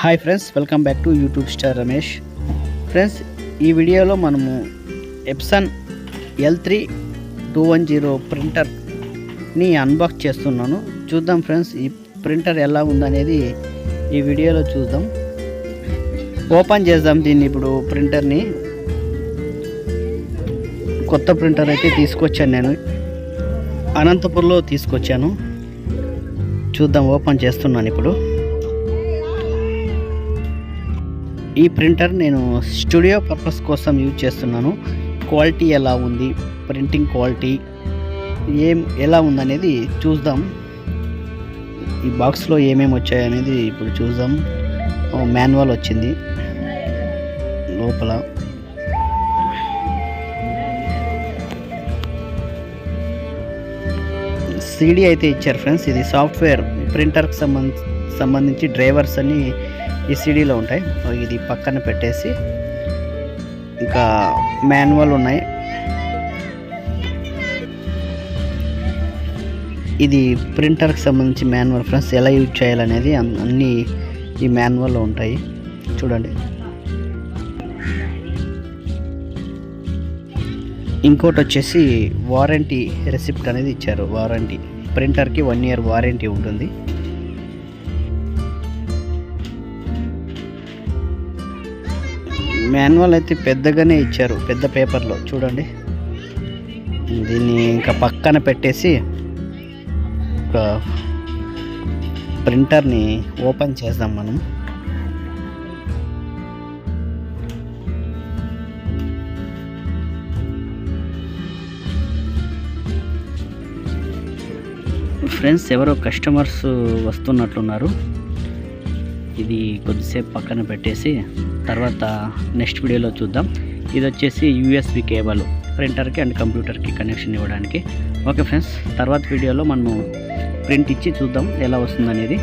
Hi friends, welcome back to YouTube star Ramesh. Friends, ఈ వీడియోలో మనము ఎప్సన్ L3210 ప్రింటర్ని అన్బాక్స్ చేస్తున్నాను. చూద్దాం ఫ్రెండ్స్, ఈ ప్రింటర్ ఎలా ఉందనేది ఈ వీడియోలో చూద్దాం. ఓపెన్ చేద్దాం దీన్ని. ఇప్పుడు ప్రింటర్ని, కొత్త ప్రింటర్ అయితే తీసుకొచ్చాను, నేను అనంతపూర్లో తీసుకొచ్చాను. చూద్దాం, ఓపెన్ చేస్తున్నాను ఇప్పుడు. ఈ ప్రింటర్ నేను స్టూడియో పర్పస్ కోసం యూజ్ చేస్తున్నాను. క్వాలిటీ ఎలా ఉంది, ప్రింటింగ్ క్వాలిటీ ఎలా ఉందనేది చూద్దాం. ఈ బాక్స్లో ఏమేమి వచ్చాయనేది ఇప్పుడు చూద్దాం. మాన్యువల్ వచ్చింది లోపల. సిడి అయితే ఇచ్చారు ఫ్రెండ్స్. ఇది సాఫ్ట్వేర్, ప్రింటర్కి సంబంధించి డ్రైవర్స్ అన్ని ఈ సిడీలో ఉంటాయి. ఇది పక్కన పెట్టేసి ఇంకా మాన్యువల్ ఉన్నాయి. ఇది ప్రింటర్కి సంబంధించి మాన్యువల్ ఫ్రెండ్స్. ఎలా యూజ్ చేయాలనేది అన్నీ ఈ మాన్యువల్లో ఉంటాయి. చూడండి. ఇంకోటి వచ్చేసి వారంటీ రెసిప్ట్ అనేది ఇచ్చారు. వారంటీ, ప్రింటర్కి 1 year వారంటీ ఉంటుంది. మాన్యువల్ అయితే పెద్దగానే ఇచ్చారు, పెద్ద పేపర్లో. చూడండి. దీన్ని ఇంకా పక్కన పెట్టేసి ఒక ప్రింటర్ని ఓపెన్ చేద్దాం మనం. ఫ్రెండ్స్, ఎవరో కస్టమర్స్ వస్తున్నట్లున్నారు. ఇది కొద్దిసేపు పక్కన పెట్టేసి తర్వాత నెక్స్ట్ వీడియోలో చూద్దాం. ఇది వచ్చేసి USB కేబుల్, ప్రింటర్కి అండ్ కంప్యూటర్కి కనెక్షన్ ఇవ్వడానికి. ఓకే ఫ్రెండ్స్, తర్వాత వీడియోలో మనము ప్రింట్ ఇచ్చి చూద్దాం ఎలా వస్తుందనేది.